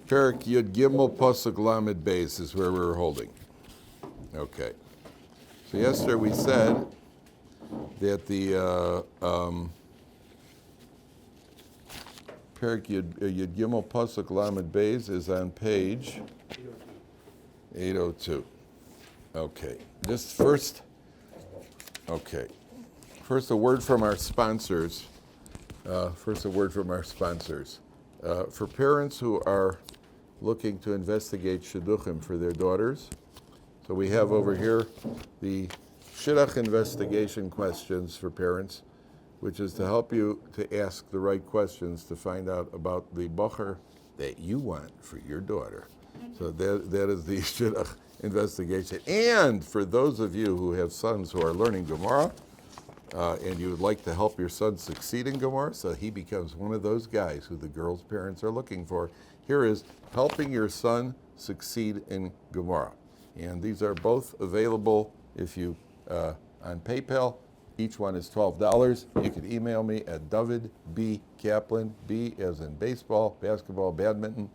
Perik Yud Gimel Pasuk Lamed Beis is where we were holding. Okay. So yesterday we said that the Perik Yud Gimel Pasuk Lamed Beis is on page 802. Okay. First a word from our sponsors. For parents who are looking to investigate shidduchim for their daughters, so we have over here the Shelach investigation questions for parents, which is to help you to ask the right questions to find out about the bocher that you want for your daughter. So that is the Shelach investigation. And for those of you who have sons who are learning Gemara, and you would like to help your son succeed in Gemara, so he becomes one of those guys who the girl's parents are looking for, here is helping your son succeed in Gemara. And these are both available if you on PayPal. Each one is $12. You can email me at Dovid B. Kaplan, B as in baseball, basketball, badminton,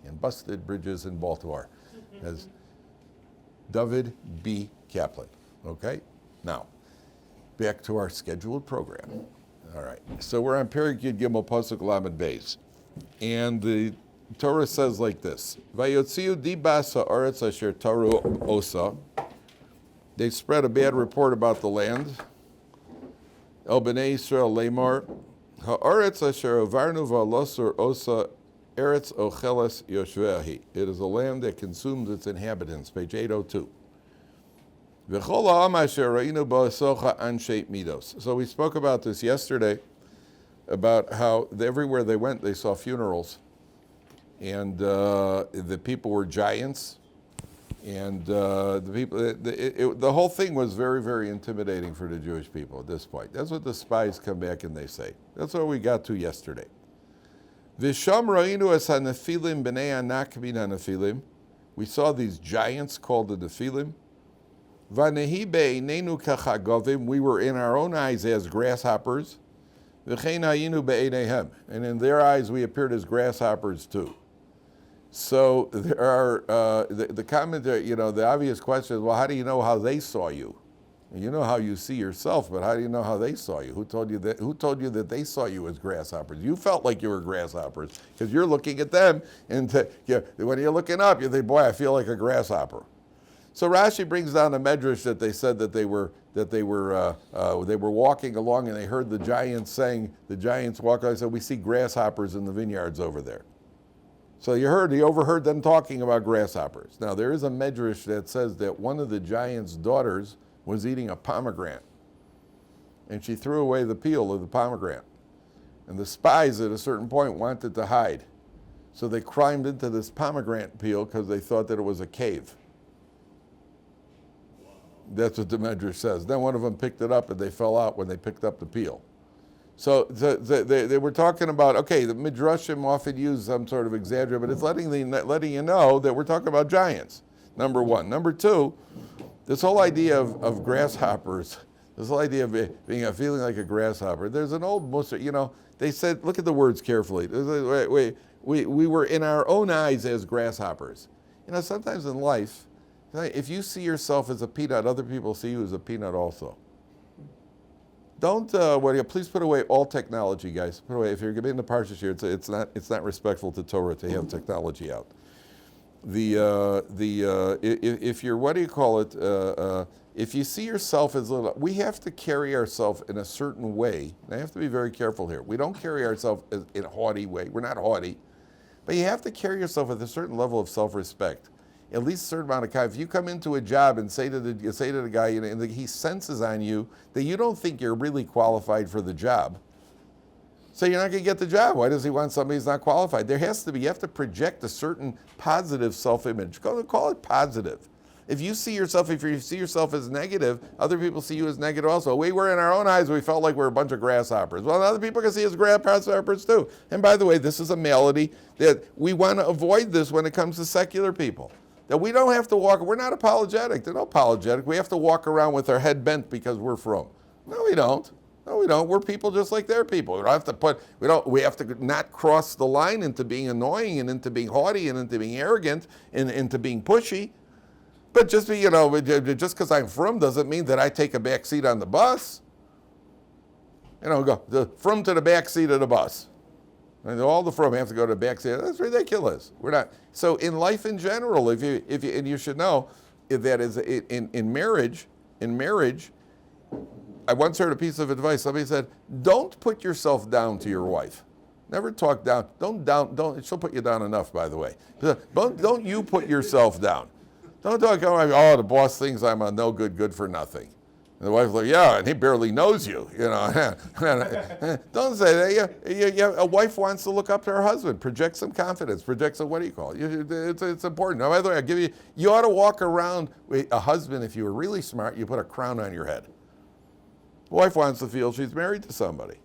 and busted bridges in Baltimore, as Dovid B. Kaplan. Okay? Now, back to our scheduled program. All right. So we're on Perik Yud Gimel Pasuk Lamed Beis. And the Torah says like this: Vayotziu dibas ha'aretz asher taru osa. They spread a bad report about the land. El bnei Yisrael lemar ha'aretz asher avarnu v'alosur osa eretz ocheles yoshvehi. It is a land that consumes its inhabitants. Page 802. So we spoke about this yesterday, about how everywhere they went, they saw funerals. And the people were giants. And the whole thing was very, very intimidating for the Jewish people at this point. That's what the spies come back and they say. That's what we got to yesterday. We saw these giants called the Nephilim. We were in our own eyes as grasshoppers. And in their eyes we appeared as grasshoppers too. So there are, the commentary, the obvious question is, well, how do you know how they saw you? You know how you see yourself, but how do you know how they saw you? Who told you that they saw you as grasshoppers? You felt like you were grasshoppers because you're looking at them, and when you're looking up, you think, boy, I feel like a grasshopper. So Rashi brings down a medrash that they said that they were walking along and they heard the giants walk. I said, we see grasshoppers in the vineyards over there. So he overheard them talking about grasshoppers. Now there is a medrash that says that one of the giant's daughters was eating a pomegranate, and she threw away the peel of the pomegranate. And the spies at a certain point wanted to hide, so they climbed into this pomegranate peel because they thought that it was a cave. That's what the medrash says. Then one of them picked it up and they fell out when they picked up the peel. So they were talking about, okay, the midrashim often use some sort of exaggeration, but it's letting you know that we're talking about giants, number one. Number two, this whole idea of grasshoppers, this whole idea of feeling like a grasshopper, there's an old Musar, they said, look at the words carefully. We were in our own eyes as grasshoppers. Sometimes in life, if you see yourself as a peanut, other people see you as a peanut also. Don't, please put away all technology, guys. Put away, if you're getting the Parsha here, it's not respectful to Torah to have technology out. If you're, if you see yourself as little, we have to carry ourselves in a certain way. And I have to be very careful here. We don't carry ourselves in a haughty way. We're not haughty. But you have to carry yourself with a certain level of self-respect. At least a certain amount of time. If you come into a job and say to the guy, and he senses on you that you don't think you're really qualified for the job, so you're not going to get the job. Why does he want somebody who's not qualified? You have to project a certain positive self-image. Call it positive. If you see yourself as negative, other people see you as negative also. We were in our own eyes, we felt like we were a bunch of grasshoppers. Well, other people can see us as grasshoppers too. And by the way, this is a malady that we want to avoid this when it comes to secular people. That we don't have to we're not apologetic. They're not apologetic. We have to walk around with our head bent because we're from. No, we don't. No, we don't. We're people just like they're people. We don't have to we have to not cross the line into being annoying and into being haughty and into being arrogant and into being pushy. But just just because I'm from doesn't mean that I take a back seat on the bus. Go from to the back seat of the bus. And all the from have to go to the back seat. That's ridiculous. We're not. So in life in general, if you and you should know that is in marriage. I once heard a piece of advice. Somebody said, "Don't put yourself down to your wife. Never talk down. Don't. She'll put you down enough, by the way. Don't you put yourself down. Don't talk. Oh, the boss thinks I'm a no good for nothing." And the wife's like, "Yeah, and he barely knows you." Don't say that. A wife wants to look up to her husband, project some confidence, project some, what do you call it? It's important. Now, by the way, you ought to walk around with a husband. If you were really smart, you put a crown on your head. The wife wants to feel she's married to somebody.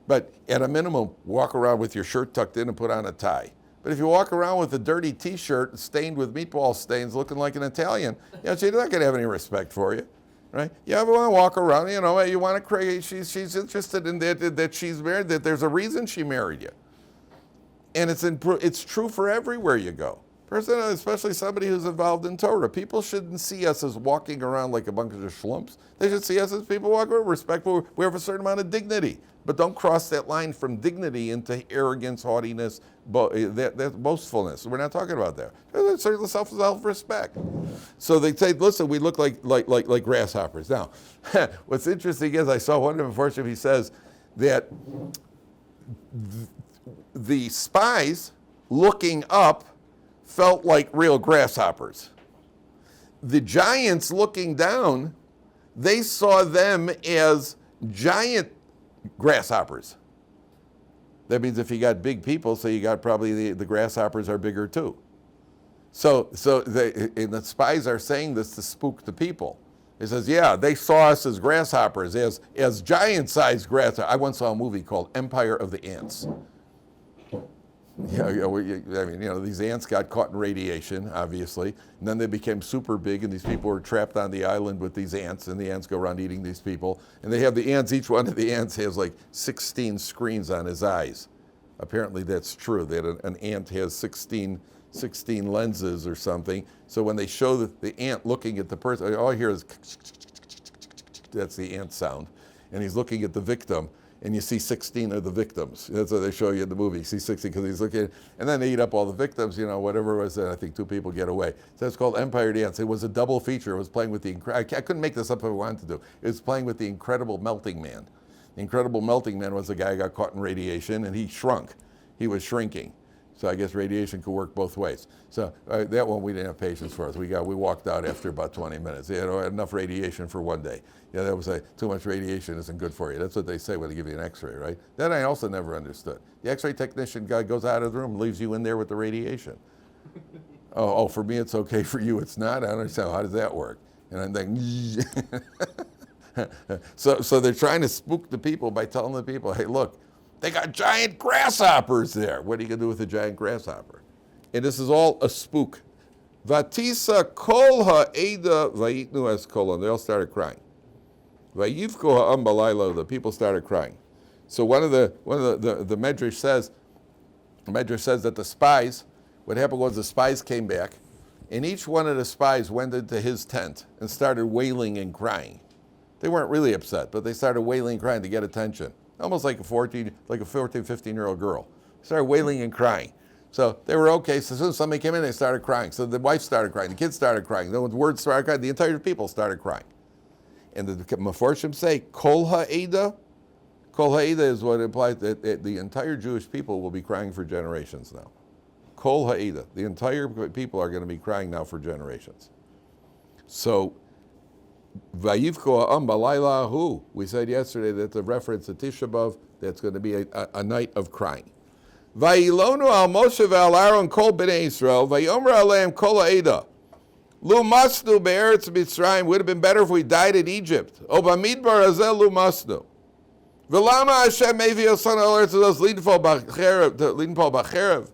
But at a minimum, walk around with your shirt tucked in and put on a tie. But if you walk around with a dirty T-shirt stained with meatball stains looking like an Italian, she's not going to have any respect for you. Right? You ever want to walk around, you want to create, she's interested in that she's married, that there's a reason she married you. And it's true for everywhere you go. Especially somebody who's involved in Torah. People shouldn't see us as walking around like a bunch of schlumps. They should see us as people walking around respectful. We have a certain amount of dignity. But don't cross that line from dignity into arrogance, haughtiness, that boastfulness. We're not talking about that. There's certain self-respect. So they say, listen, we look like grasshoppers. Now, what's interesting is I saw one of them, unfortunately, he says that the spies looking up felt like real grasshoppers. The giants looking down, they saw them as giant grasshoppers. That means if you got big people, so you got probably the grasshoppers are bigger too. So the spies are saying this to spook the people. It says, yeah, they saw us as grasshoppers, as giant-sized grasshoppers. I once saw a movie called Empire of the Ants. These ants got caught in radiation, obviously, and then they became super big, and these people were trapped on the island with these ants, and the ants go around eating these people. And they have the ants, each one of the ants has like 16 screens on his eyes. Apparently that's true, that an ant has 16 lenses or something. So when they show the ant looking at the person, all I hear is, that's the ant sound. And he's looking at the victim. And you see 16 of the victims. That's what they show you in the movie. You see 16 because he's looking, and then they eat up all the victims, whatever it was, and I think 2 people get away. So it's called Empire of the Ants. It was a double feature. It was playing with I couldn't make this up if I wanted to do. It was playing with the Incredible Melting Man. The Incredible Melting Man was a guy who got caught in radiation, and he shrunk. He was shrinking. So I guess radiation could work both ways. So that one we didn't have patience for us. We walked out after about 20 minutes. They had enough radiation for one day. That was too much radiation isn't good for you. That's what they say when they give you an X-ray, right? That I also never understood. The X-ray technician guy goes out of the room, leaves you in there with the radiation. Oh, for me it's okay. For you it's not. I don't understand. How does that work? And I'm thinking, so they're trying to spook the people by telling the people, hey, look, they got giant grasshoppers there. What are you going to do with a giant grasshopper? And this is all a spook. Vatisa kol ha'eda vayitnu es kolon. They all started crying. Vayivko ha'am balayla. The people started crying. So one of the Medrash says that the spies, what happened was the spies came back, and each one of the spies went into his tent and started wailing and crying. They weren't really upset, but they started wailing and crying to get attention. Almost like a 14, 15-year-old girl. Started wailing and crying. So they were okay. So as soon as somebody came in, they started crying. So the wife started crying. The kids started crying. The words started crying. The entire people started crying. And the Meforshim say, Kol ha'eda. Kol ha'eda is what implies that the entire Jewish people will be crying for generations now. Kol ha'eda. The entire people are going to be crying now for generations. So, Vayivko ha'am balayla hu. We said yesterday that the reference to Tisha B'Av, that's going to be a night of crying. Vayilonu al Moshe ve'al Aaron kol b'nei Yisrael, vayomer aleim kol ha'eda. Lu masnu be'eretz Mitzrayim. Would have been better if we died in Egypt. O b'midbar hazel lu masnu. V'lama Hashem mevi osan al eretz hazel lidpol b'cherev.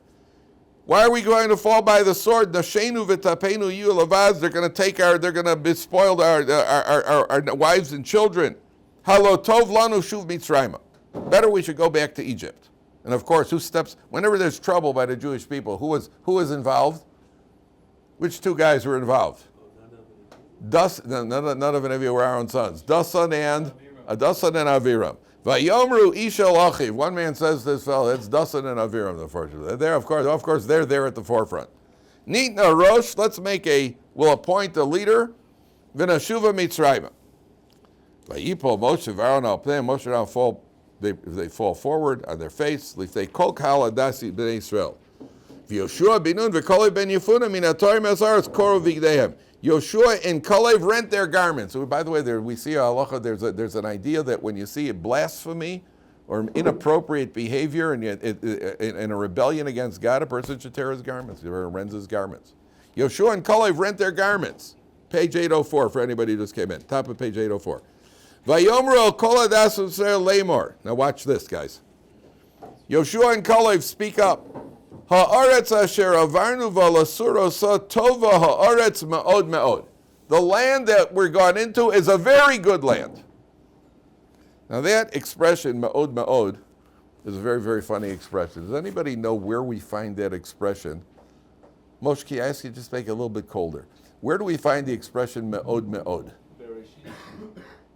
Why are we going to fall by the sword? Nashenu v'tapenu yu lavaz. They're going to be spoiled our wives and children. Halo tov lanu shuv Mitzrayim. Better we should go back to Egypt. And of course, whenever there's trouble by the Jewish people, who was involved? Which two guys were involved? None of any of you were our own sons. Dasan and Aviram. Vayomru Ishel Achiv. One man says to this fellow, it's Dasan and Aviram, unfortunately. They're of course, they're there at the forefront. Nitna Rosh, we'll appoint a leader. V'nashuva Mitzrayim. Vayipol Moshe V'Aaron al Pnei, Moshe and Aaron fall, they fall forward on their face. If they kol kal adasi b'nei Israel. V'Yoshua binun v'Kalev ben Yefuna min ha'Torah me'azaretz koru v'gdeihem. Yoshua and Kalev rent their garments. So, by the way, we see halacha. There's an idea that when you see a blasphemy or inappropriate behavior and in a rebellion against God, a person should tear his garments, or rends his garments. Yoshua and Kalev rent their garments. Page 804 for anybody who just came in. Top of page 804. Vayomru el kol hadas Yisrael lemor. Now watch this, guys. Yoshua and Kalev speak up. Ha'aretz asher avarnu v'lasuro sa tova ha'aretz ma'od ma'od. The land that we're gone into is a very good land. Now that expression, ma'od ma'od, is a very, very funny expression. Does anybody know where we find that expression? Moshe, can I ask you to just make it a little bit colder? Where do we find the expression ma'od ma'od?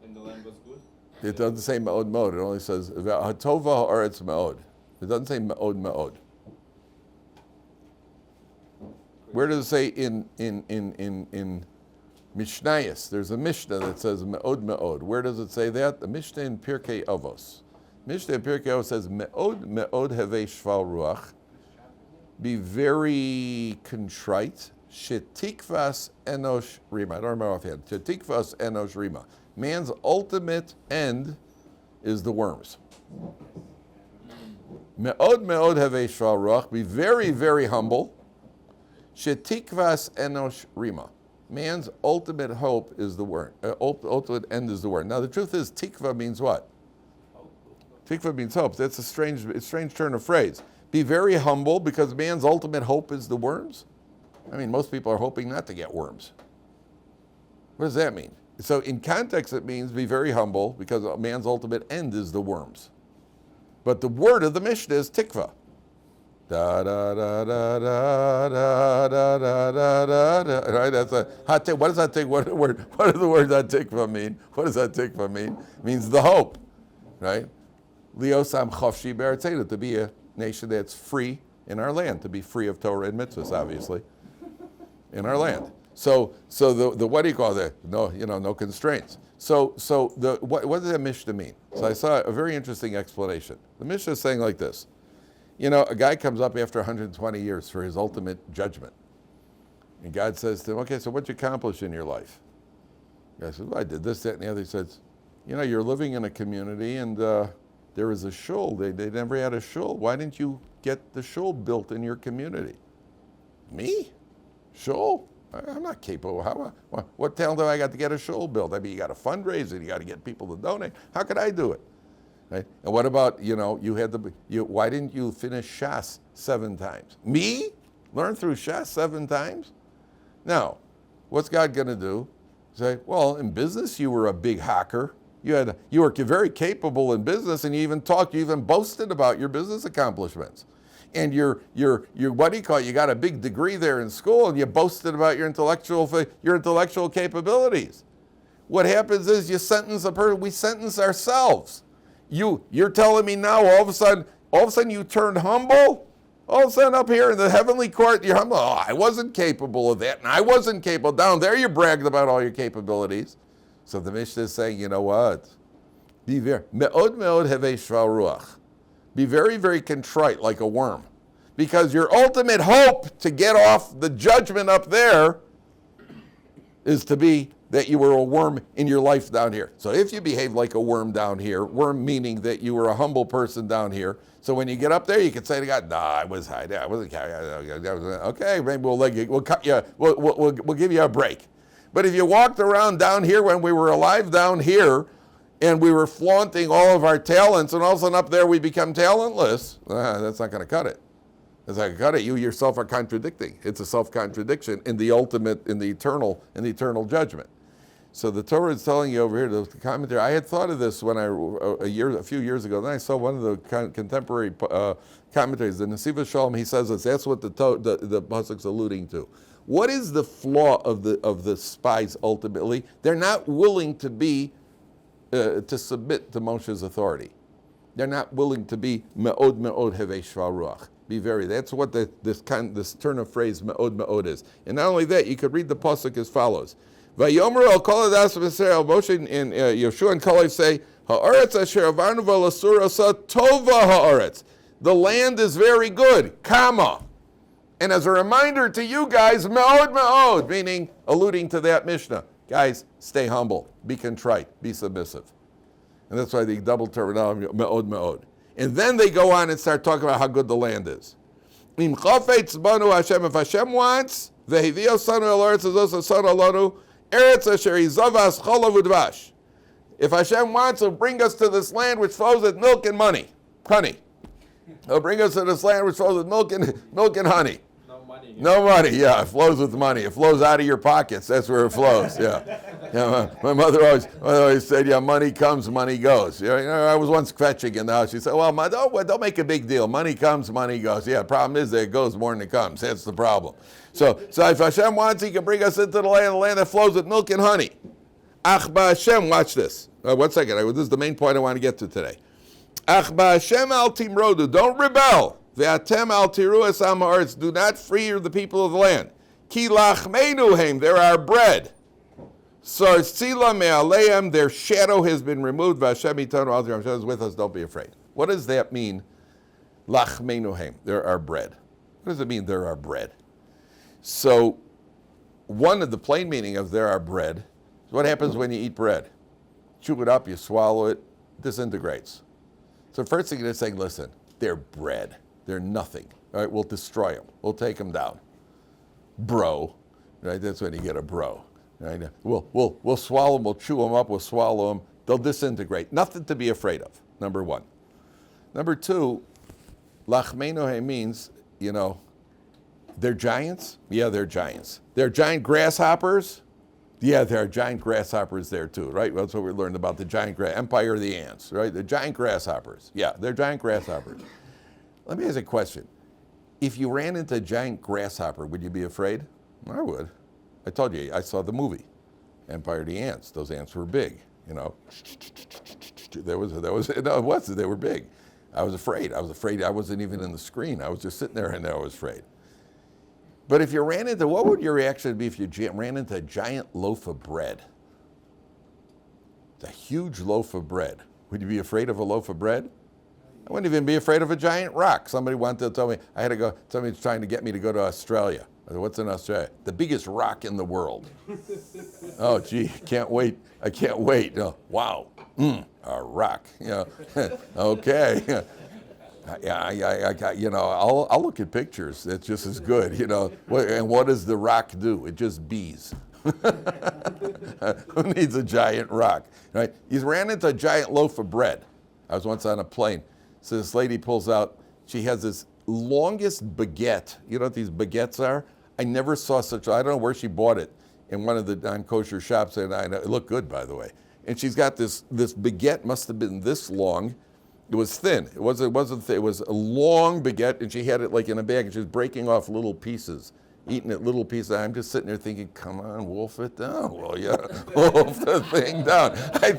And the land was good? It doesn't say ma'od ma'od. It only says ha'tova ha'aretz ma'od. It doesn't say ma'od ma'od. Where does it say in Mishnayos? There's a Mishnah that says me'od me'od. Where does it say that? The Mishnah in Pirkei Avos. Mishnah in Pirkei Avos says me'od me'od hevei shval ruach. Be very contrite. Shetikvas enosh rima. I don't remember offhand. Shetikvas enosh rima. Man's ultimate end is the worms. Me'od me'od hevei shval ruach. Be very, very humble. Shetikvas enosh rima. Man's ultimate hope is the word. Ultimate end is the word. Now the truth is, tikva means what? Tikva means hope. That's a strange turn of phrase. Be very humble because man's ultimate hope is the worms. I mean, most people are hoping not to get worms. What does that mean? So in context, it means be very humble because man's ultimate end is the worms. But the word of the Mishnah is tikva. Da da da da da da da da da da. Right? That's a hot take. What does that take? What do the words that tikva mean? What does that tikva mean? It means the hope, right? Liosam chofshi be'artzenu, to be a nation that's free in our land, to be free of Torah and mitzvahs, obviously, in our land. So the what do you call that? No constraints. So what does that Mishnah mean? So I saw a very interesting explanation. The Mishnah is saying like this. A guy comes up after 120 years for his ultimate judgment. And God says to him, okay, so what'd you accomplish in your life? The guy says, well, I did this, that, and the other. He says, you're living in a community and there is a shul. They never had a shul. Why didn't you get the shul built in your community? Me? Shul? I'm not capable. What talent do I got to get a shul built? I mean, you got to fundraise it. You got to get people to donate. How could I do it? Right? And what about, why didn't you finish Shas 7 times? Me? Learn through Shas 7 times? Now, what's God going to do? Say, well, in business you were a big hacker. You were very capable in business, and you even boasted about your business accomplishments. And you got a big degree there in school, and you boasted about your intellectual capabilities. What happens is you sentence a person, we sentence ourselves. You're telling me now all of a sudden you turned humble? All of a sudden up here in the heavenly court, you're humble. Oh, I wasn't capable of that, and I wasn't capable. Down there you bragged about all your capabilities. So the Mishnah is saying, you know what? Be very, me'od me'od hevei shval ruach. Be very, very contrite like a worm. Because your ultimate hope to get off the judgment up there is to be that you were a worm in your life down here. So if you behave like a worm down here, worm meaning that you were a humble person down here, so when you get up there, you can say to God, I wasn't. Okay, maybe we'll cut you. We'll give you a break. But if you walked around down here when we were alive down here, and we were flaunting all of our talents, and all of a sudden up there we become talentless, that's not going to cut it. That's not going to cut it. You yourself are contradicting. It's a self-contradiction in the ultimate, in the eternal judgment. So the Torah is telling you over here, the commentary. I had thought of this when a few years ago. Then I saw one of the contemporary commentaries, the Nesiva Shalom. He says this. That's what the pasuk's alluding to. What is the flaw of the spies ultimately? They're not willing to be to submit to Moshe's authority. They're not willing to be me'od hevei shvar ruach. Be very. That's what this turn of phrase me'od is. And not only that, you could read the pasuk as follows. Vayomer el kol adas v'Yisrael, Moshe and Yeshua and Kalev say, ha'aretz asher avarnu v'lasur asa tova ha'aretz. The land is very good, comma. And as a reminder to you guys, me'od, meaning alluding to that Mishnah. Guys, stay humble, be contrite, be submissive. And that's why the double terminology, me'od. And then they go on and start talking about how good the land is. Im chafetz banu Hashem, if Hashem wants, v'hivio sanu el aretz azos asanu alonu, eretz asher izavas cholav udvash. If Hashem wants, He'll bring us to this land which flows with milk and honey. He'll bring us to this land which flows with milk and honey. No money, yeah, it flows with money. It flows out of your pockets. That's where it flows, yeah. My mother always said, yeah, money comes, money goes. I was once fetching in the house. She said, well, don't make a big deal. Money comes, money goes. Yeah, the problem is that it goes more than it comes. That's the problem. So if Hashem wants, He can bring us into the land that flows with milk and honey. Ach ba Hashem, watch this. 1 second, this is the main point I want to get to today. Ach ba Hashem al timrodu, don't rebel. Ve'atem al tiru esam ha'aretz, do not free the people of the land. Ki lachmeinu heim, they're our bread. Sartzila me'aleim, their shadow has been removed. V'Hashem itanu al tiru, Hashem is with us, don't be afraid. What does that mean? Lachmeinu heim, they're our bread. What does it mean, they're our bread? So, one of the plain meaning of they're our bread is what happens when you eat bread. Chew it up, you swallow it, disintegrates. So first thing they're saying, listen, they're bread. They're nothing. All right, we'll destroy them. We'll take them down. Bro, right? That's when you get a bro. Right? We'll swallow them. We'll chew them up. We'll swallow them. They'll disintegrate. Nothing to be afraid of. Number one. Number two, lachmeinu means, they're giants. Yeah, they're giants. They're giant grasshoppers. Yeah, there are giant grasshoppers there too, right? That's what we learned about the giant empire of the ants, right? The giant grasshoppers. Yeah, they're giant grasshoppers. Let me ask you a question. If you ran into a giant grasshopper, would you be afraid? I would. I told you, I saw the movie, Empire of the Ants. Those ants were big, They were big. I was afraid. I wasn't even in the screen. I was just sitting there and I was afraid. But if you ran into, what would your reaction be if you ran into a giant loaf of bread? It's a huge loaf of bread. Would you be afraid of a loaf of bread? I wouldn't even be afraid of a giant rock. Somebody wanted to tell me, somebody's trying to get me to go to Australia. I said, what's in Australia? The biggest rock in the world. Oh, gee, can't wait. I can't wait. Wow, a rock. Okay. I'll look at pictures. It's just as good, And what does the rock do? It just bees. Who needs a giant rock, right? He's ran into a giant loaf of bread. I was once on a plane. So this lady pulls out, she has this longest baguette. You know what these baguettes are? I never saw such, I don't know where she bought it, in one of the non-kosher shops, and it looked good, by the way. And she's got this baguette, must have been this long. It was thin. It wasn't thin. It was a long baguette, and she had it like in a bag, and she was breaking off little pieces, eating it little pieces. I'm just sitting there thinking, come on, wolf it down. Well, yeah, wolf the thing down. I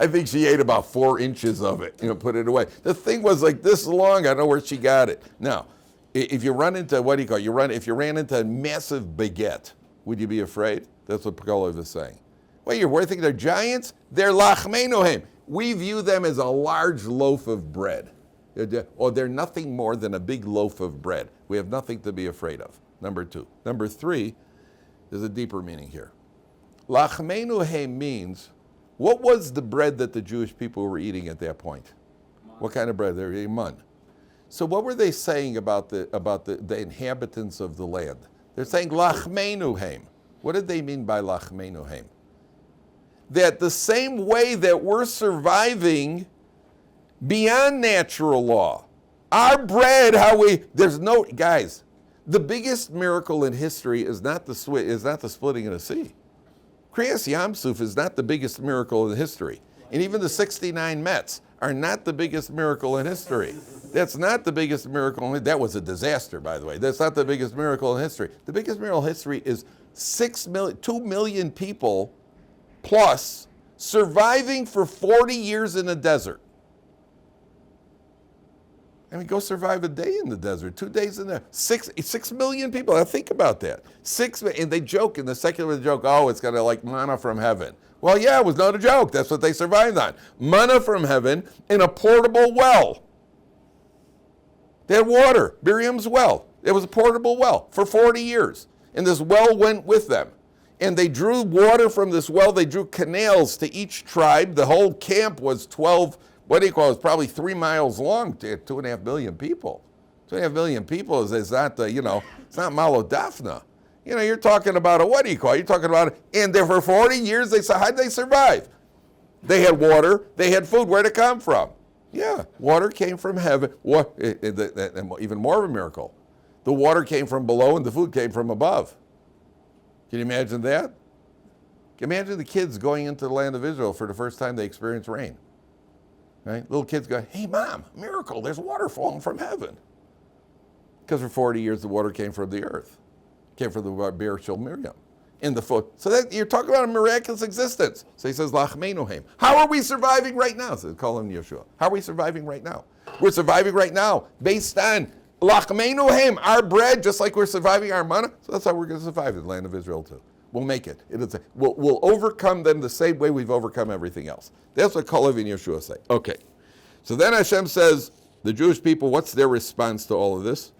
think she ate about 4 inches of it, put it away. The thing was like this long. I don't know where she got it. Now, if you run into, if you ran into a massive baguette, would you be afraid? That's what Pakolov is saying. Well, you're thinking they're giants? They're lachmeinu. We view them as a large loaf of bread. Or they're nothing more than a big loaf of bread. We have nothing to be afraid of. Number 2. Number 3, there's a deeper meaning here. Lachmeinu means, what was the bread that the Jewish people were eating at that point? What kind of bread? They were eating mun. So what were they saying about the inhabitants of the land? They're saying lachmeinu. What did they mean by lachmeinu? That the same way that we're surviving beyond natural law, our bread, the biggest miracle in history is not the splitting of the sea. Kriyas Yamsuf is not the biggest miracle in history. And even the 69 Mets are not the biggest miracle in history. That's not the biggest miracle. That was a disaster, by the way. That's not the biggest miracle in history. The biggest miracle in history is 2 million people plus surviving for 40 years in a desert. I mean, go survive a day in the desert, 2 days in there. 6 million people. Now think about that. And they joke in the secular joke, oh, it's gonna like manna from heaven. Well, yeah, it was not a joke. That's what they survived on. Manna from heaven in a portable well. They had water, Miriam's well. It was a portable well for 40 years. And this well went with them. And they drew water from this well. They drew canals to each tribe. The whole camp was 12, it's probably 3 miles long to 2.5 million people. 2.5 million people is not, it's not Malo Daphna. You're talking about you're talking about, and there for 40 years, how'd they survive? They had water, they had food. Where'd it come from? Yeah, water came from heaven. Even more of a miracle. The water came from below and the food came from above. Can you imagine that? Imagine the kids going into the land of Israel for the first time they experience rain. Right? Little kids go, hey, Mom, miracle, there's water falling from heaven. Because for 40 years, the water came from the earth. Came from the bear shel Miriam. In the foot. So that you're talking about a miraculous existence. So he says, Lachmeinuhem. How are we surviving right now? So call him Yeshua. How are we surviving right now? We're surviving right now based on Lachmeinuhem, our bread, just like we're surviving our manna. So that's how we're going to survive in the land of Israel too. We'll make it. We'll overcome them the same way we've overcome everything else. That's what Kalev and Yeshua say. Okay. So then Hashem says, the Jewish people, what's their response to all of this?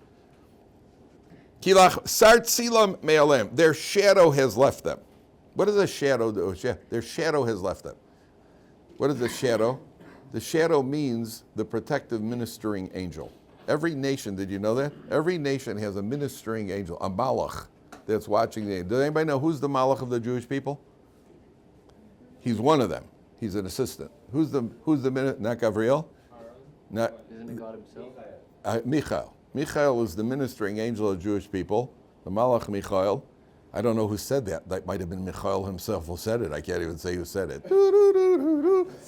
Kilach sart silam me'alem. Their shadow has left them. What does a shadow do? Their shadow has left them. What is the shadow? The shadow means the protective ministering angel. Every nation, did you know that? Every nation has a ministering angel, a malach, that's watching the. Does anybody know who's the malach of the Jewish people? He's one of them. He's an assistant. Who's the not Gabriel? Not. Isn't it God himself? Michael. Michael is the ministering angel of Jewish people, the Malach Michael. I don't know who said that. That might have been Michael himself who said it. I can't even say who said it.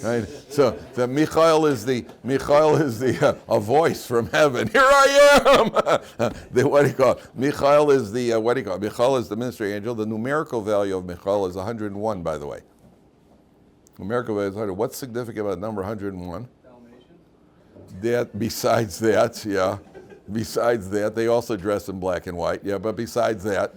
Right? So the Michael is a voice from heaven. Here I am. What do you call it? Michael is Michael is the ministering angel. The numerical value of Michael is 101, by the way. Numerical value is 100. What's significant about number 101? That besides that, yeah. Besides that, they also dress in black and white. Yeah, but besides that,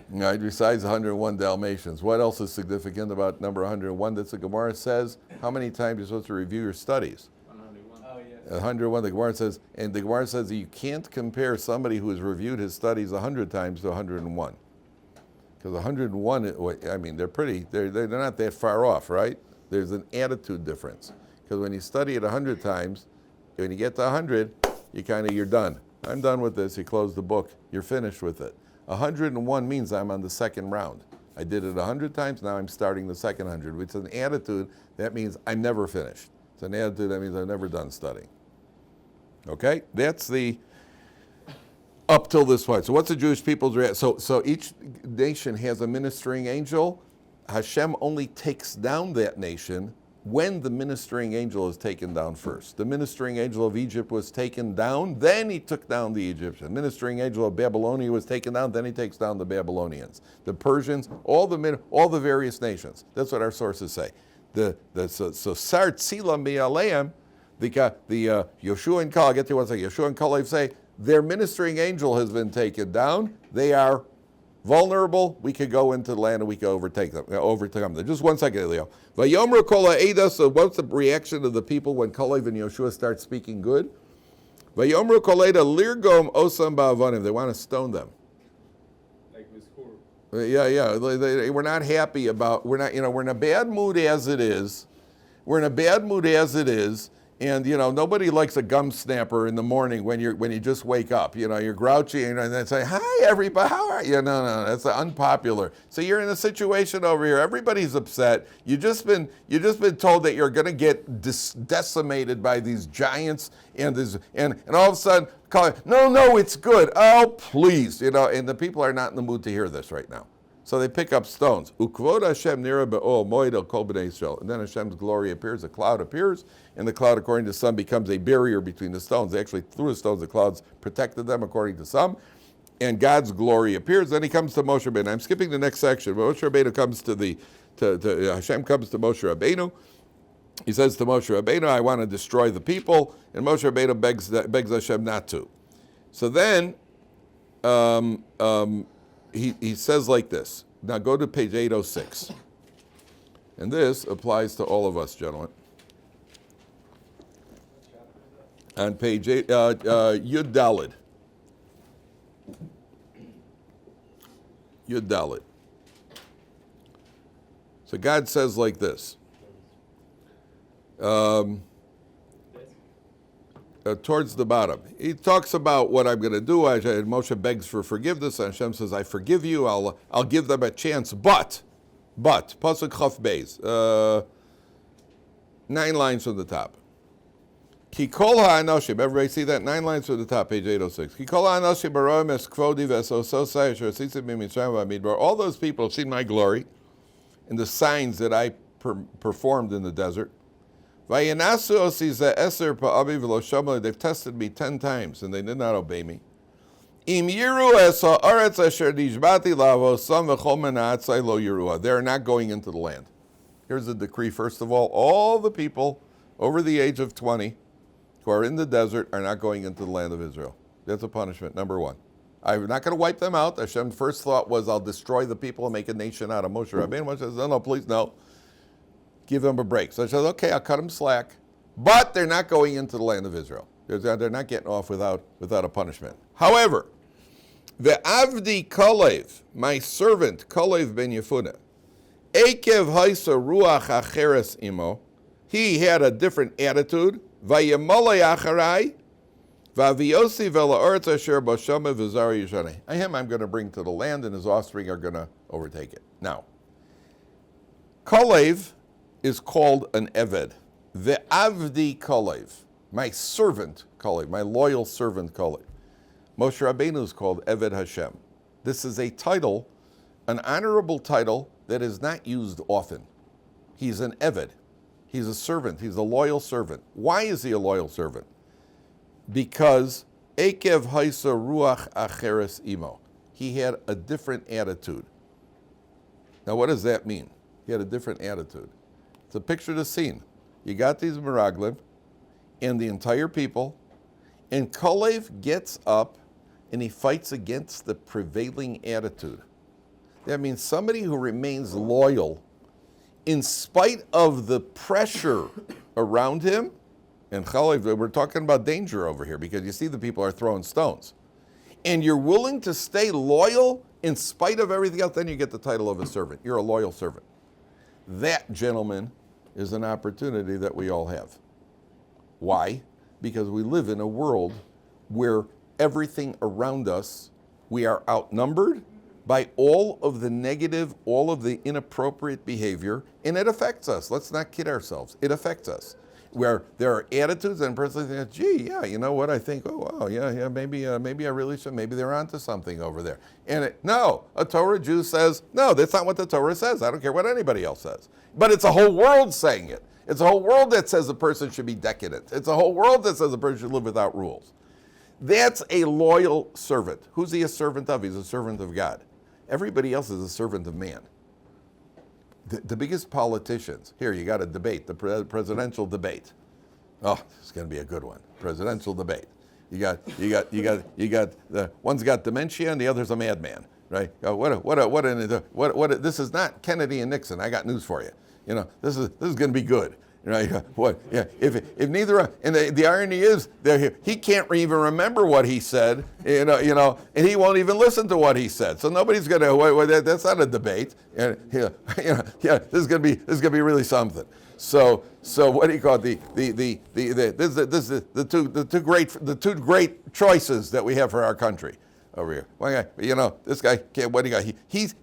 right, besides 101 Dalmatians, what else is significant about number 101? That the Gemara says, how many times you're supposed to review your studies? 101. Oh, yes. 101, the Gemara says, and the Gemara says that you can't compare somebody who has reviewed his studies 100 times to 101. Because 101, I mean, they're not that far off, right? There's an attitude difference. Because when you study it 100 times, when you get to 100, you're done. I'm done with this. You close the book. You're finished with it. 101 means I'm on the second round. I did it 100 times. Now I'm starting the second 100. It's an attitude. That means I'm never finished. It's an attitude. That means I'm never done studying. Okay? That's the up till this point. So what's the Jewish people's reaction? So each nation has a ministering angel. Hashem only takes down that nation when the ministering angel is taken down first. The ministering angel of Egypt was taken down, then he took down the Egyptians. The ministering angel of Babylonia was taken down, then he takes down the Babylonians. The Persians, all the various nations. That's what our sources say. So Sar Tzila Mi'aleim, the Yeshua and Kalev, I'll get to one second. Yeshua and Kalev say, their ministering angel has been taken down. They are vulnerable, we could go into the land and we could overcome them. Just 1 second, Leo. Vayomru kol ha'eda, so what's the reaction of the people when Kalev and Yeshua start speaking good? Vayomru kol ha'eda lirgom osam ba'avanim. They want to stone them. Like with Hur. We're not happy about, we're in a bad mood as it is. And nobody likes a gum snapper in the morning when you just wake up. You're grouchy and they say, "Hi everybody, how are you?" No, that's unpopular. So you're in a situation over here. Everybody's upset. You just been told that you're going to get decimated by these giants and all of a sudden, no, it's good. Oh please, and the people are not in the mood to hear this right now. So they pick up stones. Ukvod Hashem nira be'ol moed el kol b'nei Yisrael. And then Hashem's glory appears, a cloud appears, and the cloud, according to some, becomes a barrier between the stones. They actually threw the stones, the clouds protected them, according to some. And God's glory appears. Then he comes to Moshe Rabbeinu. I'm skipping the next section, but Moshe Rabbeinu comes Hashem comes to Moshe Rabbeinu. He says to Moshe Rabbeinu, I want to destroy the people. And Moshe Rabbeinu begs Hashem not to. So then, he says like this. Now go to page 806. And this applies to all of us, gentlemen. On page 8, Yud Daled. Yud Daled. So God says like this. Towards the bottom. He talks about what I'm going to do. Moshe begs for forgiveness, and Hashem says, I forgive you, I'll give them a chance, but, Pasuk Chaf Beis, 9 lines from the top. Ki kol ha'anoshim, everybody see that? 9 lines from the top, page 806. Ki kol ha'anoshim baroim es kvodi v'esososai asher asisim b'mitzrayim v'amidbar. All those people have seen my glory and the signs that I performed in the desert. They've tested me 10 times, and they did not obey me. They're not going into the land. Here's the decree. First of all the people over the age of 20 who are in the desert are not going into the land of Israel. That's a punishment, number 1. I'm not going to wipe them out. Hashem's first thought was, I'll destroy the people and make a nation out of Moshe Rabbeinu. Moshe says, no, please, no. Give them a break. So I said, okay, I'll cut them slack. But they're not going into the land of Israel. They're not getting off without a punishment. However, the Avdi Kalev, my servant, Kalev ben Yefuneh, Ekev haisa ruach acheres imo, he had a different attitude. Vayemolei acharai, vaviosi v'la'oretz asher b'shama v'zari yishaneh. Him I'm going to bring to the land, and his offspring are going to overtake it. Now, Kalev is called an Eved. The Avdi Kalev, my servant Kalev, my loyal servant Kalev. Moshe Rabbeinu is called Eved Hashem. This is a title, an honorable title that is not used often. He's an Eved. He's a servant. He's a loyal servant. Why is he a loyal servant? Because Ekev Haisa Ruach Acheres Imo. He had a different attitude. Now what does that mean? He had a different attitude. So picture the scene. You got these Meraglim and the entire people, and Kalev gets up and he fights against the prevailing attitude. That means somebody who remains loyal in spite of the pressure around him. And Kalev, we're talking about danger over here because you see the people are throwing stones. And you're willing to stay loyal in spite of everything else, then you get the title of a servant. You're a loyal servant. That, gentlemen, is an opportunity that we all have. Why? Because we live in a world where everything around us, we are outnumbered by all of the negative, all of the inappropriate behavior, and it affects us. Let's not kid ourselves. It affects us. Where there are attitudes and a person thinks, gee, yeah, you know what, I think, oh, wow, yeah, maybe I really should, maybe they're onto something over there. And no, a Torah Jew says, no, that's not what the Torah says. I don't care what anybody else says. But it's a whole world saying it. It's a whole world that says a person should be decadent. It's a whole world that says a person should live without rules. That's a loyal servant. Who's he a servant of? He's a servant of God. Everybody else is a servant of man. The biggest politicians, here you got a debate, the presidential debate. Oh, this is going to be a good one. Presidential debate. You got the one's got dementia and the other's a madman, right? This is not Kennedy and Nixon. I got news for you. You know, this is going to be good. Right? What? Yeah. If neither, and the irony is, he can't even remember what he said. You know, and he won't even listen to what he said. So nobody's going to. That's not a debate. And this is going to be really something. So what do you call it? The two great choices that we have for our country over here. This guy can't. What do you got? He's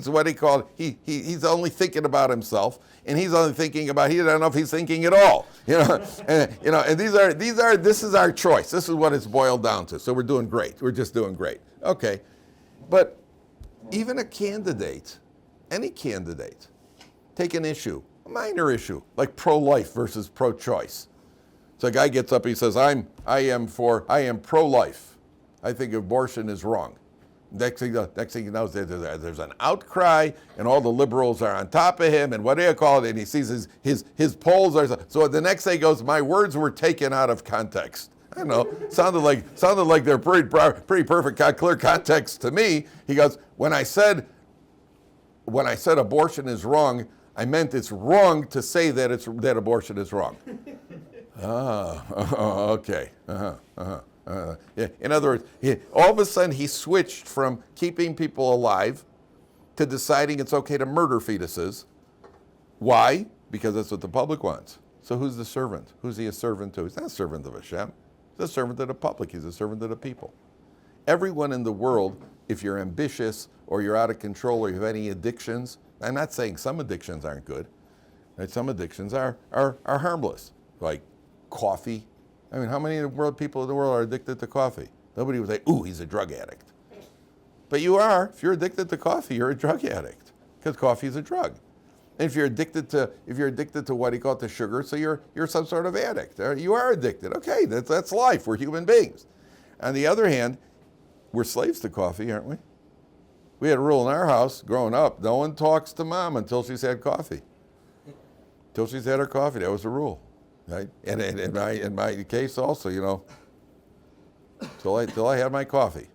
what he called. He's only thinking about himself. And he's only thinking about, he doesn't know if he's thinking at all. And this is our choice. This is what it's boiled down to. So we're doing great. We're just doing great. Okay. But even a candidate, any candidate, take an issue, a minor issue, like pro-life versus pro-choice. So a guy gets up, he says, I am pro-life. I think abortion is wrong. Next thing he knows, there's an outcry, and all the liberals are on top of him, and what do you call it? And he sees his polls are. So the next day he goes, my words were taken out of context. I don't know, sounded like they're pretty perfect, clear context to me. He goes, when I said abortion is wrong, I meant it's wrong to say that abortion is wrong. Okay. Yeah. In other words, all of a sudden he switched from keeping people alive to deciding it's okay to murder fetuses. Why? Because that's what the public wants. So who's the servant? Who's he a servant to? He's not a servant of Hashem. He's a servant of the public. He's a servant of the people. Everyone in the world, if you're ambitious or you're out of control or you have any addictions, I'm not saying some addictions aren't good. Right? Some addictions are harmless, like coffee. I mean, how many people in the world are addicted to coffee? Nobody would say, ooh, he's a drug addict. But you are. If you're addicted to coffee, you're a drug addict, because coffee is a drug. And if you're addicted to what he called the sugar, so you're some sort of addict. You are addicted. Okay, that's life. We're human beings. On the other hand, we're slaves to coffee, aren't we? We had a rule in our house growing up: no one talks to mom until she's had coffee. Until she's had her coffee, that was the rule. Right? And in my case also, till I had my coffee.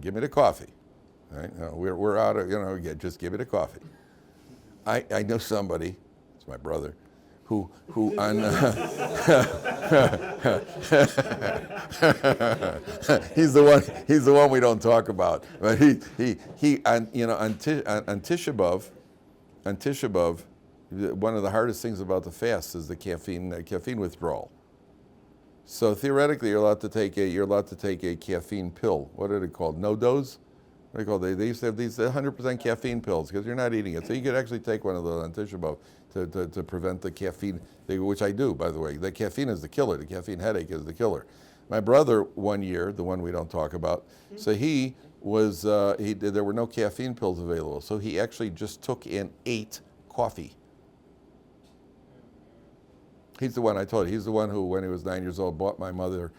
Give me the coffee. Right? We're out of, just give me the coffee. I know somebody, it's my brother, who on he's the one we don't talk about. But he on Tisha B'Av, one of the hardest things about the fast is the caffeine withdrawal. So theoretically, you're allowed to take a caffeine pill. What are they called? No dose? What are they called? They used to have these 100% caffeine pills because you're not eating it. So you could actually take one of those on Tisha B'Av to prevent the caffeine, which I do, by the way. The caffeine is the killer. The caffeine headache is the killer. My brother, one year, the one we don't talk about, so there were no caffeine pills available. So he actually just took and ate coffee. He's the one I told you. He's the one who, when he was 9 years old, bought my mother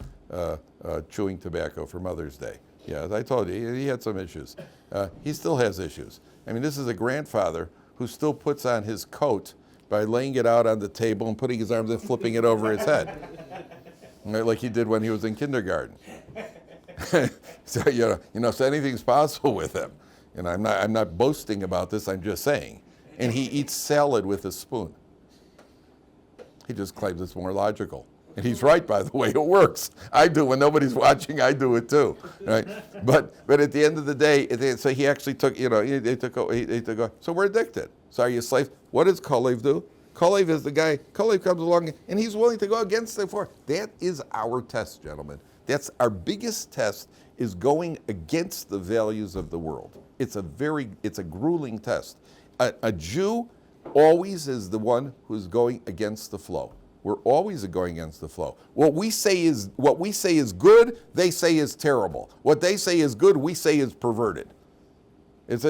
chewing tobacco for Mother's Day. Yeah, as I told you, he had some issues. He still has issues. I mean, this is a grandfather who still puts on his coat by laying it out on the table and putting his arms and flipping it over his head, like he did when he was in kindergarten. So so anything's possible with him. And I'm not boasting about this. I'm just saying. And he eats salad with a spoon. He just claims it's more logical. And he's right, by the way, it works. I do. When nobody's watching, I do it too. Right? But at the end of the day, so he actually took, so we're addicted. So are you slaves? What does Kalev do? Kalev is the guy, Kalev comes along and he's willing to go against the force. That is our test, gentlemen. That's our biggest test, is going against the values of the world. It's a grueling test. A Jew always is the one who's going against the flow. We're always going against the flow. What we say is good, they say is terrible. What they say is good, we say is perverted. It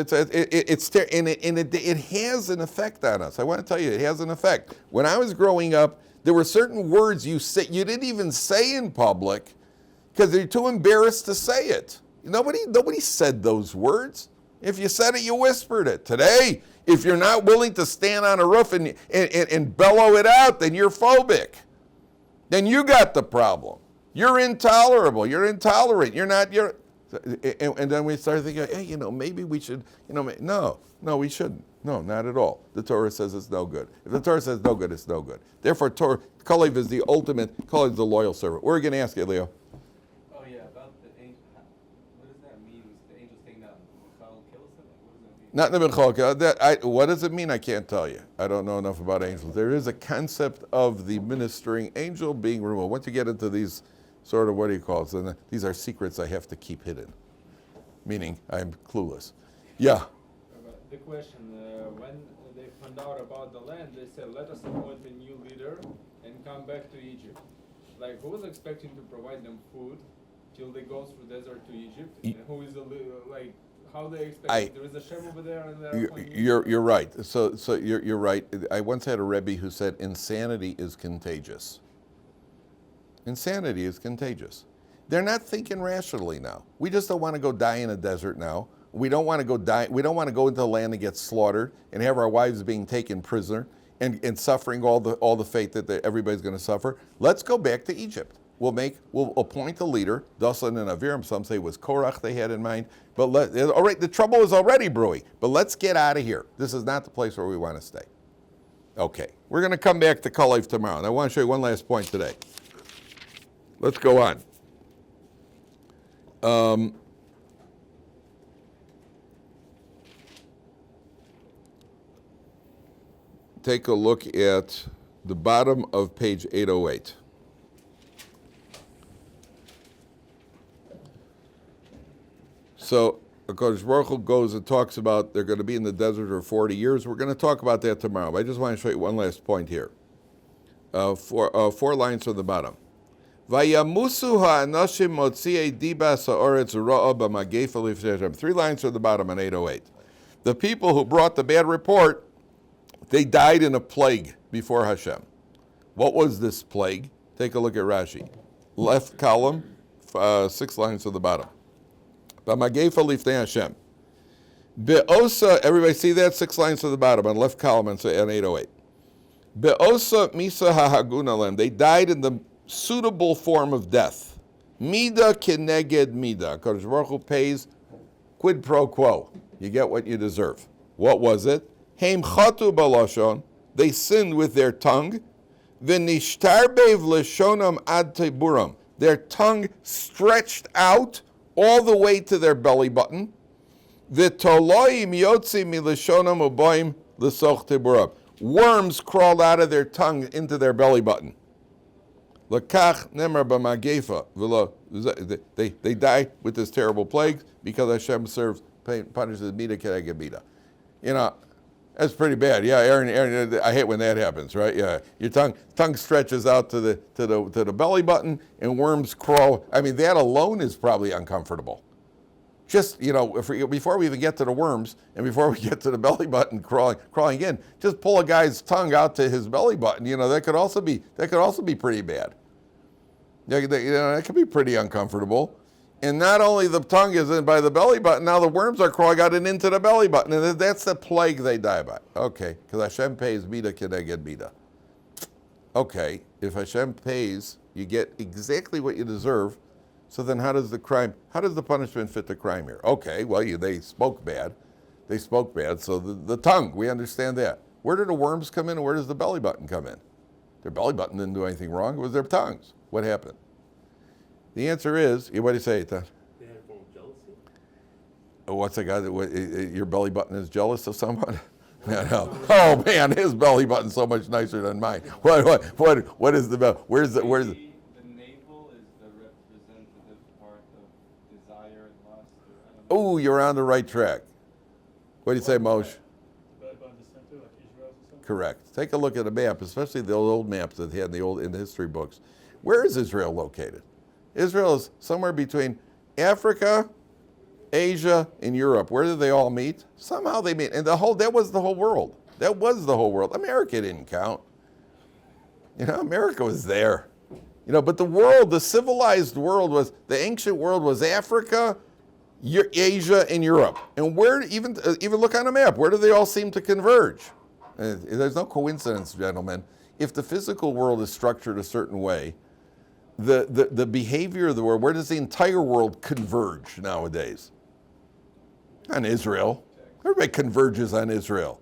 has an effect on us. I want to tell you, it has an effect. When I was growing up, there were certain words you didn't even say in public because you're too embarrassed to say it. Nobody said those words. If you said it, you whispered it. Today, if you're not willing to stand on a roof and bellow it out, then you're phobic. Then you got the problem. You're intolerable. You're intolerant. And then we started thinking, hey, maybe we should, no, we shouldn't. No, not at all. The Torah says it's no good. If the Torah says no good, it's no good. Therefore, Kalev is the ultimate, Kalev is the loyal servant. What are you going to ask you, Leo? Oh, yeah, about the angel. What does that mean? The angel saying that Michal kills him? What does that mean? Not the Michal. What does it mean? I can't tell you. I don't know enough about angels. There is a concept of the ministering angel being removed. Once you get into these sort of, what do you call it? So these are secrets I have to keep hidden, meaning I'm clueless. Yeah. The question, when they found out about the land, they said, let us appoint a new leader and come back to Egypt. Like, who was expecting to provide them food till they go through desert to Egypt? And who is how they expect? There is a Shem over there, and they're You're right. So you're right. I once had a Rebbe who said insanity is contagious. Insanity is contagious. They're not thinking rationally now. We just don't want to go die in a desert now. We don't want to go die. We don't want to go into the land and get slaughtered and have our wives being taken prisoner and suffering all the fate that everybody's going to suffer. Let's go back to Egypt. We'll appoint a leader. Dasan and Aviram, some say it was Korach they had in mind. But all right, the trouble is already brewing. But let's get out of here. This is not the place where we want to stay. Okay, we're going to come back to Kalev tomorrow. And I want to show you one last point today. Let's go on. Take a look at the bottom of page 808. So HaKadosh Baruch Hu goes and talks about they're going to be in the desert for 40 years. We're going to talk about that tomorrow. But I just want to show you one last point here. Four lines from the bottom. Vayamusu ha'anashim motziei dibas ha'oretz ra'a b'magefa lifnei Hashem. 3 lines from the bottom on 808. The people who brought the bad report, they died in a plague before Hashem. What was this plague? Take a look at Rashi. Left column, 6 lines to the bottom. B'magefa lifnei Hashem. Be'osa, everybody see that? 6 lines to the bottom on left column on 808. Be'osa misa ha'haguna lem. They died in the suitable form of death. Mida keneged mida. HaKadosh Baruch Hu pays quid pro quo. You get what you deserve. What was it? Heim chatu balashon. They sinned with their tongue. V'nishtarbev leshonam ad teburam. Their tongue stretched out all the way to their belly button. V'toloim yotzi mileshonam uboim lesoch teburam. Worms crawled out of their tongue into their belly button. Lakach nemar b'magefa. They die with this terrible plague because Hashem punishes mida keneged mida. You know, that's pretty bad. Yeah, Aaron, I hate when that happens, right? Yeah, your tongue stretches out to the belly button and worms crawl. I mean, that alone is probably uncomfortable. Just, you know, before we even get to the worms and before we get to the belly button crawling in, just pull a guy's tongue out to his belly button. You know, that could also be pretty bad. You know, that could be pretty uncomfortable. And not only the tongue is in by the belly button, now the worms are crawling out and into the belly button, and that's the plague they die by. Okay, because Hashem pays mida keneged mida. Okay, if Hashem pays, you get exactly what you deserve. So then how does the punishment fit the crime here? Okay, well, they spoke bad. So the tongue, we understand that. Where do the worms come in and where does the belly button come in? Their belly button didn't do anything wrong. It was their tongues. What happened? The answer is, what do you say, Ethan? They had a form of jealousy? What's the guy your belly button is jealous of someone? No. Oh man, his belly button's so much nicer than mine. What is the belly? Where's the navel is the representative part of desire and lust. Oh, you're on the right track. What do you say, Moshe? Correct. Take a look at a map, especially the old maps that they had in the history books. Where is Israel located? Israel is somewhere between Africa, Asia, and Europe. Where do they all meet? Somehow they meet. And that was the whole world. That was the whole world. America didn't count. You know, America was there. You know, but the world, the civilized world the ancient world was Africa, Asia, and Europe. And where, even look on a map, where do they all seem to converge? There's no coincidence, gentlemen. If the physical world is structured a certain way, the behavior of the world, where does the entire world converge nowadays? On Israel. Everybody converges on Israel.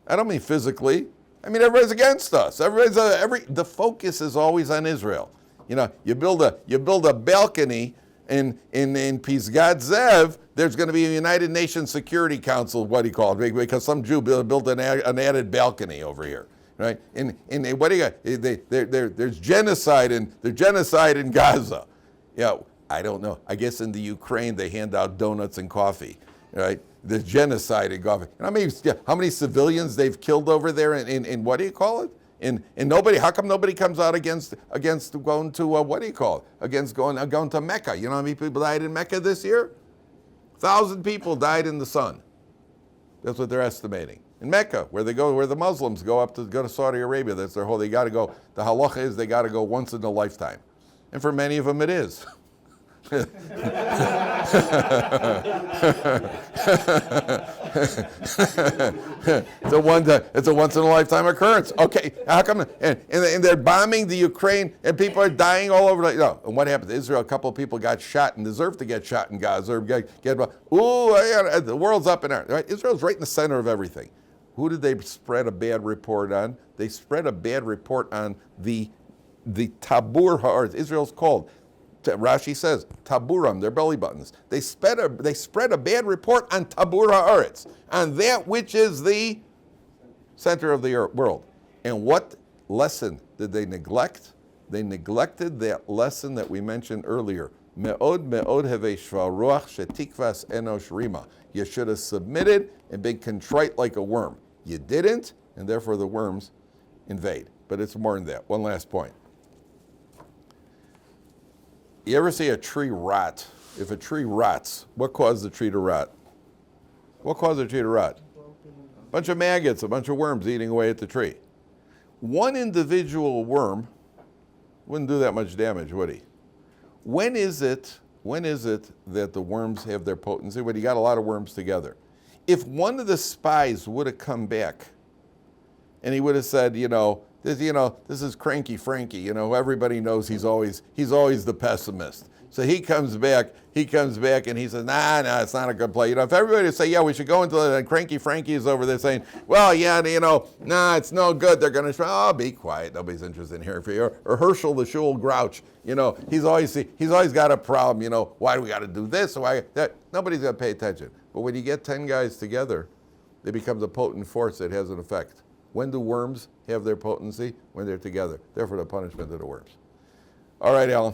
I don't mean physically. I mean everybody's against us. The focus is always on Israel. You know, you build a balcony in Pisgat Zev, there's going to be a United Nations Security Council, what do you call it? Because some Jew built an added balcony over here. Right? And what do you got? There's genocide in Gaza. Yeah, I don't know. I guess in the Ukraine they hand out donuts and coffee. Right? There's genocide in Gaza. How many civilians they've killed over there in what do you call it? And nobody. How come nobody comes out against going to what do you call it? Against going to Mecca? You know how many people died in Mecca this year? 1,000 people died in the sun. That's what they're estimating. In Mecca, where the Muslims go to Saudi Arabia, that's their whole, they got to go, the halacha is they got to go once in a lifetime. And for many of them it is. It's a once in a lifetime occurrence. Okay, how come? And they're bombing the Ukraine, and people are dying all over. And what happened to Israel? A couple of people got shot and deserved to get shot in Gaza. The world's up in air. Right? Israel's right in the center of everything. Who did they spread a bad report on? They spread a bad report on the tabur ha'aretz. Israel's called. Rashi says, taburam, their belly buttons. They spread a bad report on tabur ha'aretz, on that which is the center of the world. And what lesson did they neglect? They neglected that lesson that we mentioned earlier. Me'od hevei shva ruach shetikvas enosh rima. You should have submitted and been contrite like a worm. You didn't, and therefore the worms invade. But it's more than that. One last point. You ever see a tree rot? If a tree rots, what caused the tree to rot? What caused the tree to rot? A bunch of maggots, a bunch of worms eating away at the tree. One individual worm wouldn't do that much damage, would he? When is it that the worms have their potency? When you got a lot of worms together. If one of the spies would have come back and he would have said, this is Cranky Frankie, everybody knows he's always the pessimist. So he comes back and he says, nah, it's not a good play. If everybody would say, yeah, we should go into it, and Cranky Frankie is over there saying, well, yeah, nah, it's no good. They're going to, be quiet. Nobody's interested in hearing from you. Or Herschel, the shul grouch, he's always got a problem. Why do we got to do this? Why that? Nobody's going to pay attention. But when you get 10 guys together, it becomes a potent force that has an effect. When do worms have their potency? When they're together. Therefore, the punishment of the worms. All right, Alan.